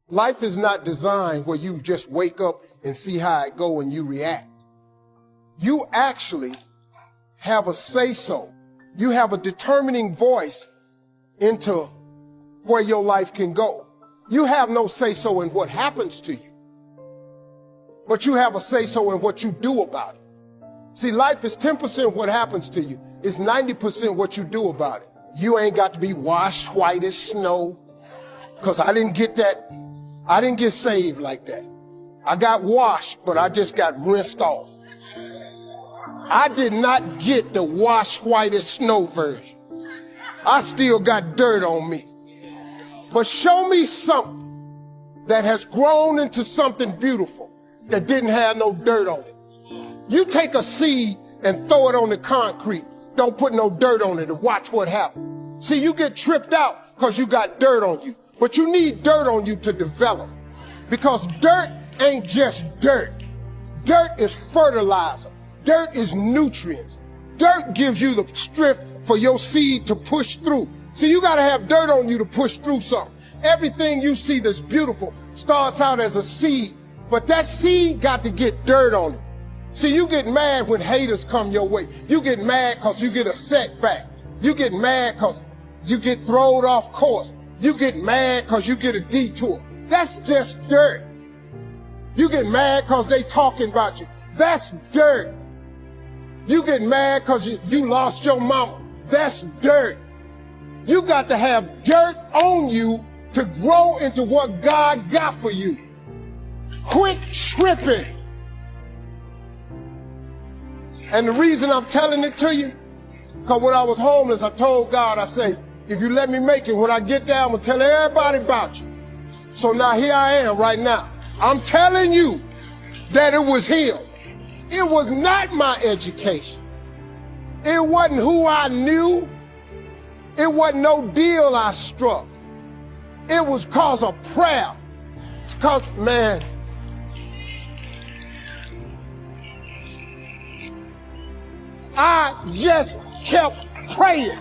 Life is not designed where you just wake up and see how it go and you react. You actually have a say-so. You have a determining voice into where your life can go. You have no say-so in what happens to you, but you have a say-so in what you do about it. See, life is 10% what happens to you. It's 90% what you do about it. You ain't got to be washed white as snow, because I didn't get that. I didn't get saved like that. I got washed, but I just got rinsed off. I did not get the wash white as snow version. I still got dirt on me. But show me something that has grown into something beautiful that didn't have no dirt on it. You take a seed and throw it on the concrete. Don't put no dirt on it and watch what happens. See, you get tripped out because you got dirt on you. But you need dirt on you to develop. Because dirt ain't just dirt. Dirt is fertilizer. Dirt is nutrients. Dirt gives you the strength for your seed to push through. See, you got to have dirt on you to push through something. Everything you see that's beautiful starts out as a seed, but that seed got to get dirt on it. See, you get mad when haters come your way. You get mad because you get a setback. You get mad because you get thrown off course. You get mad because you get a detour. That's just dirt. You get mad because they talking about you. That's dirt. You get mad because you lost your mama. That's dirt. You got to have dirt on you to grow into what God got for you. Quit tripping. And the reason I'm telling it to you, because when I was homeless, I told God, I say, if you let me make it, when I get there, I'm going to tell everybody about you. So now here I am right now. I'm telling you that it was him. It was not my education. It wasn't who I knew. It wasn't no deal I struck. It was cause of prayer. Because, man, I just kept praying.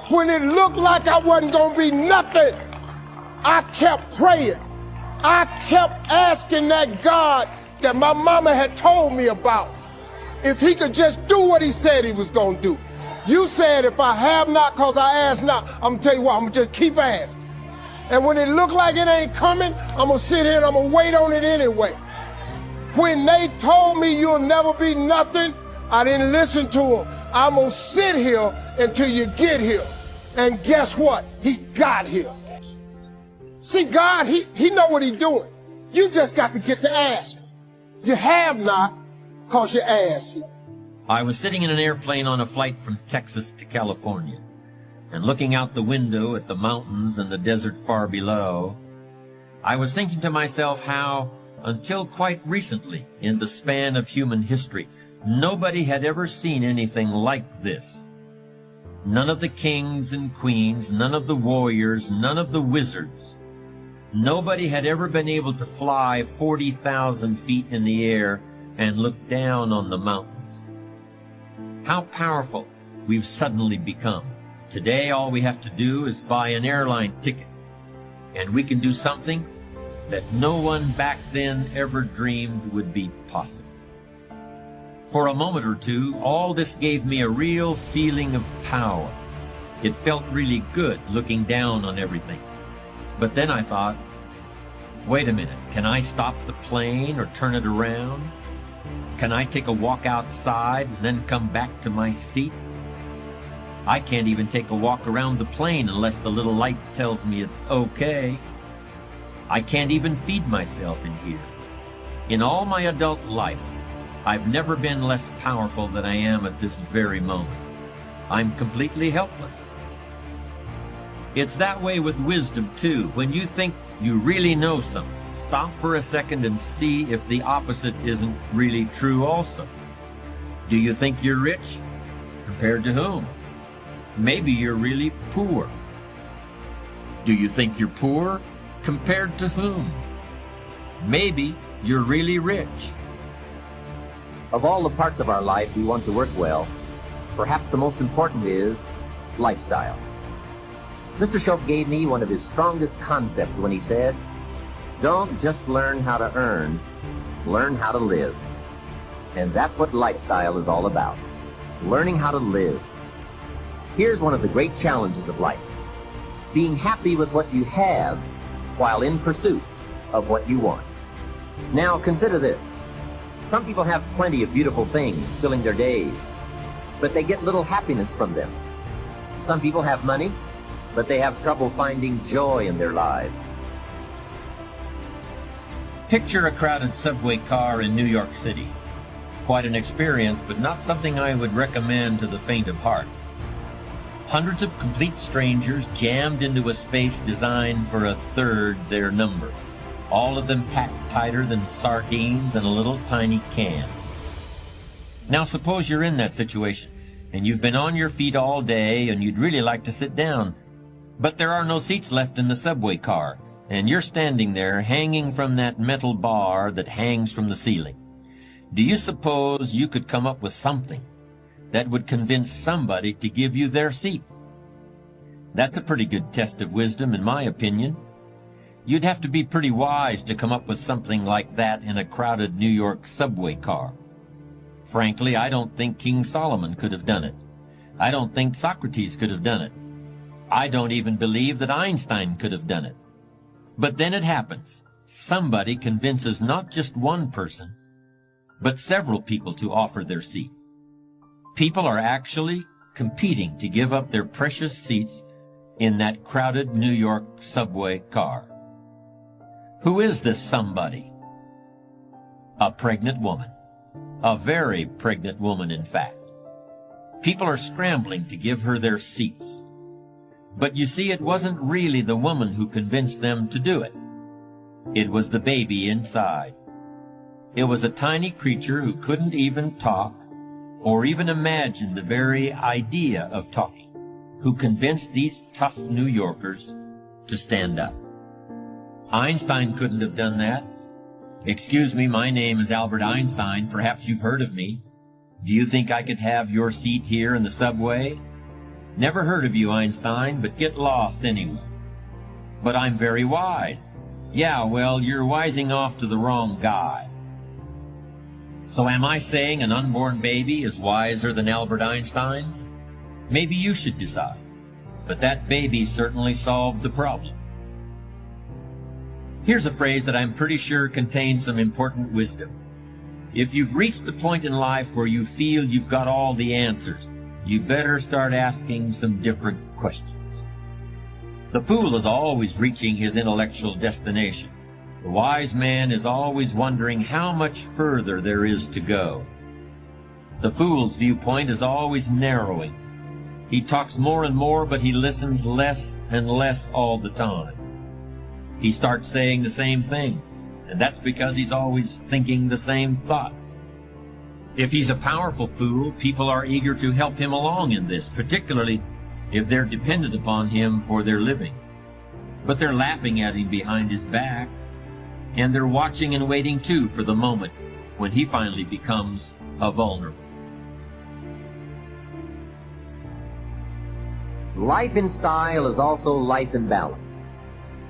When it looked like I wasn't going to be nothing, I kept praying. I kept asking that God that my mama had told me about, if he could just do what he said he was going to do. You said if I have not because I ask not, I'm going to tell you what, I'm going to just keep asking. And when it looked like it ain't coming, I'm going to sit here and I'm going to wait on it anyway. When they told me you'll never be nothing, I didn't listen to them. I'm going to sit here until you get here. And guess what? He got here. See, God, he know what he's doing. You just got to get to ask. You have not because you ask. I was sitting in an airplane on a flight from Texas to California, and looking out the window at the mountains and the desert far below, I was thinking to myself how, until quite recently in the span of human history, nobody had ever seen anything like this. None of the kings and queens, none of the warriors, none of the wizards. Nobody had ever been able to fly 40,000 feet in the air and look down on the mountains. How powerful we've suddenly become. Today, all we have to do is buy an airline ticket, and we can do something that no one back then ever dreamed would be possible. For a moment or two, all this gave me a real feeling of power. It felt really good looking down on everything. But then I thought, wait a minute, can I stop the plane or turn it around? Can I take a walk outside and then come back to my seat? I can't even take a walk around the plane unless the little light tells me it's okay. I can't even feed myself in here. In all my adult life, I've never been less powerful than I am at this very moment. I'm completely helpless. It's that way with wisdom, too. When you think you really know something, stop for a second and see if the opposite isn't really true also. Do you think you're rich? Compared to whom? Maybe you're really poor. Do you think you're poor? Compared to whom? Maybe you're really rich. Of all the parts of our life we want to work well, perhaps the most important is lifestyle. Mr. Schultz gave me one of his strongest concepts when he said, Don't just learn how to earn, learn how to live. And that's what lifestyle is all about. Learning how to live. Here's one of the great challenges of life. Being happy with what you have while in pursuit of what you want. Now consider this. Some people have plenty of beautiful things filling their days, but they get little happiness from them. Some people have money, but they have trouble finding joy in their lives. Picture a crowded subway car in New York City. Quite an experience, but not something I would recommend to the faint of heart. Hundreds of complete strangers jammed into a space designed for a third their number. All of them packed tighter than sardines in a little tiny can. Now suppose you're in that situation, and you've been on your feet all day, and you'd really like to sit down. But there are no seats left in the subway car, and you're standing there hanging from that metal bar that hangs from the ceiling. Do you suppose you could come up with something that would convince somebody to give you their seat? That's a pretty good test of wisdom, in my opinion. You'd have to be pretty wise to come up with something like that in a crowded New York subway car. Frankly, I don't think King Solomon could have done it. I don't think Socrates could have done it. I don't even believe that Einstein could have done it. But then it happens. Somebody convinces not just one person, but several people to offer their seat. People are actually competing to give up their precious seats in that crowded New York subway car. Who is this somebody? A pregnant woman. A very pregnant woman, in fact. People are scrambling to give her their seats. But you see, it wasn't really the woman who convinced them to do it. It was the baby inside. It was a tiny creature who couldn't even talk or even imagine the very idea of talking, who convinced these tough New Yorkers to stand up. Einstein couldn't have done that. Excuse me, my name is Albert Einstein. Perhaps you've heard of me. Do you think I could have your seat here in the subway? Never heard of you, Einstein, but get lost anyway. But I'm very wise. Yeah, well, you're wising off to the wrong guy. So am I saying an unborn baby is wiser than Albert Einstein? Maybe you should decide. But that baby certainly solved the problem. Here's a phrase that I'm pretty sure contains some important wisdom. If you've reached a point in life where you feel you've got all the answers, you better start asking some different questions. The fool is always reaching his intellectual destination. The wise man is always wondering how much further there is to go. The fool's viewpoint is always narrowing. He talks more and more, but he listens less and less all the time. He starts saying the same things, and that's because he's always thinking the same thoughts. If he's a powerful fool, people are eager to help him along in this, particularly if they're dependent upon him for their living. But they're laughing at him behind his back, and they're watching and waiting too for the moment when he finally becomes a vulnerable. Life in style is also life in balance.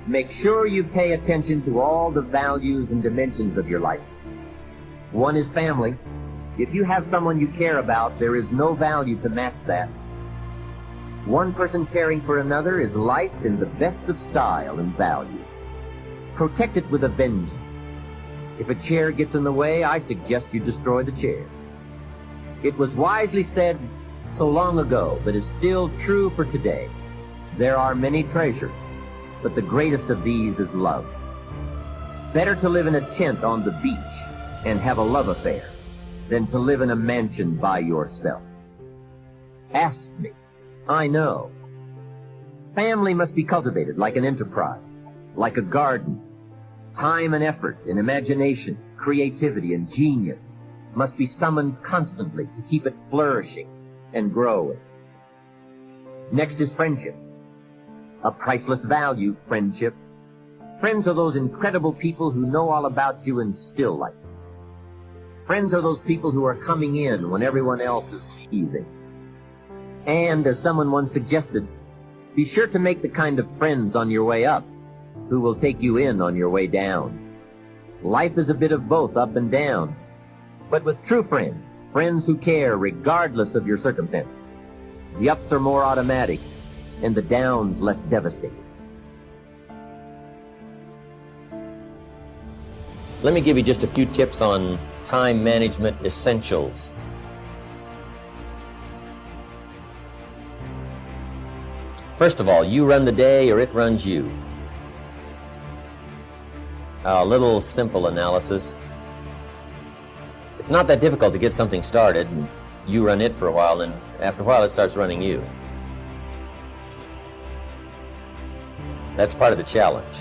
Make sure you pay attention to all the values and dimensions of your life. One is family. If you have someone you care about, there is no value to match that. One person caring for another is life in the best of style and value. Protect it with a vengeance. If a chair gets in the way, I suggest you destroy the chair. It was wisely said so long ago, but is still true for today. There are many treasures, but the greatest of these is love. Better to live in a tent on the beach and have a love affair than to live in a mansion by yourself. Ask me. I know. Family must be cultivated like an enterprise, like a garden. Time and effort and imagination, creativity and genius must be summoned constantly to keep it flourishing and growing. Next is friendship. A priceless value, friendship. Friends are those incredible people who know all about you and still like you. Friends are those people who are coming in when everyone else is leaving. And, as someone once suggested, be sure to make the kind of friends on your way up who will take you in on your way down. Life is a bit of both up and down, but with true friends, friends who care regardless of your circumstances, the ups are more automatic and the downs less devastating. Let me give you just a few tips on time management essentials. First of all, you run the day or it runs you. A little simple analysis. It's not that difficult to get something started, and you run it for a while, and after a while it starts running you. That's part of the challenge.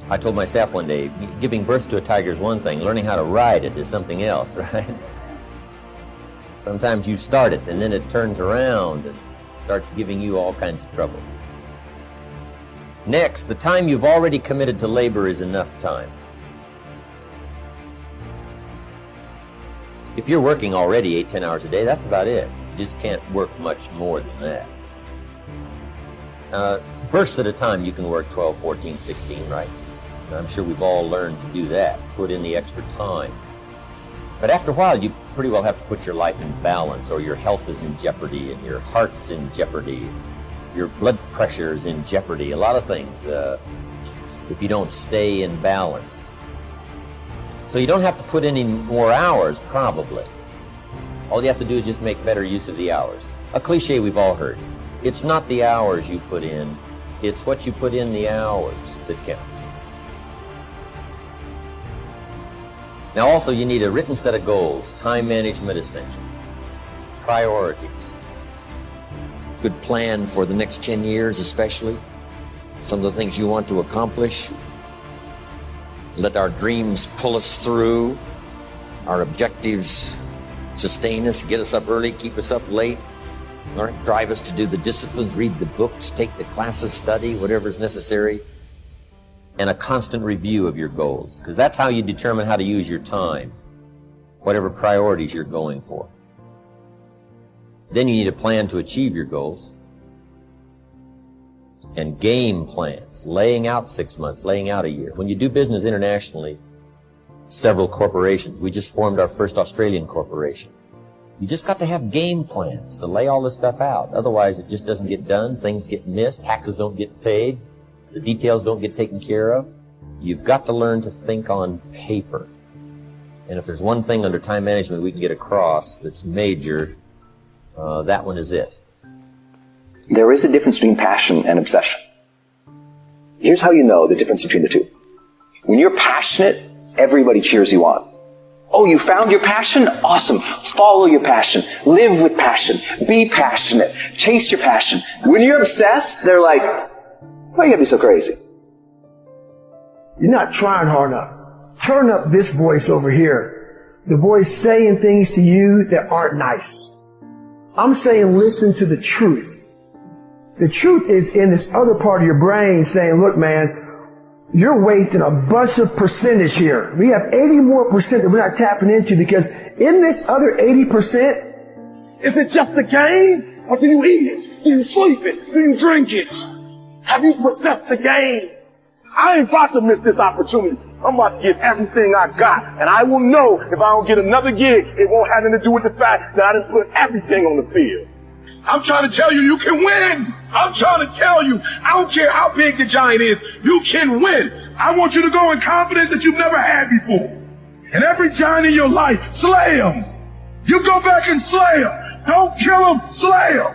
I told my staff one day, giving birth to a tiger is one thing, learning how to ride it is something else, right? Sometimes you start it, and then it turns around and starts giving you all kinds of trouble. Next, the time you've already committed to labor is enough time. If you're working already 8-10 hours a day, that's about it. You just can't work much more than that. Bursts at a time, you can work 12, 14, 16, right? I'm sure we've all learned to do that, put in the extra time. But after a while, you pretty well have to put your life in balance, or your health is in jeopardy, and your heart's in jeopardy, your blood pressure is in jeopardy, a lot of things, if you don't stay in balance. So you don't have to put in any more hours, probably. All you have to do is just make better use of the hours. A cliche we've all heard. It's not the hours you put in, it's what you put in the hours that counts. Now also you need a written set of goals, time management essential, priorities. Good plan for the next 10 years especially, some of the things you want to accomplish. Let our dreams pull us through, our objectives sustain us, get us up early, keep us up late, drive us to do the disciplines, read the books, take the classes, study, whatever is necessary. And a constant review of your goals, because that's how you determine how to use your time, whatever priorities you're going for. Then you need a plan to achieve your goals. And game plans, laying out 6 months, laying out a year. When you do business internationally, several corporations, we just formed our first Australian corporation. You just got to have game plans to lay all this stuff out. Otherwise, it just doesn't get done, things get missed, taxes don't get paid. The details don't get taken care of. You've got to learn to think on paper. And if there's one thing under time management we can get across that's major, that one is it. There is a difference between passion and obsession. Here's how you know the difference between the two. When you're passionate, everybody cheers you on. Oh, you found your passion? Awesome. Follow your passion. Live with passion. Be passionate. Chase your passion. When you're obsessed, they're like, why you gotta be so crazy? You're not trying hard enough. Turn up this voice over here. The voice saying things to you that aren't nice. I'm saying listen to the truth. The truth is in this other part of your brain saying, look man, you're wasting a bunch of percentage here. We have 80 more percent that we're not tapping into, because in this other 80%, is it just a game? Or do you eat it? Do you sleep it? Do you drink it? Have you possessed the game? I ain't about to miss this opportunity. I'm about to get everything I got. And I will know if I don't get another gig, it won't have anything to do with the fact that I didn't put everything on the field. I'm trying to tell you, you can win. I'm trying to tell you, I don't care how big the giant is, you can win. I want you to go in confidence that you've never had before. And every giant in your life, slay him. You go back and slay him. Don't kill him, slay him.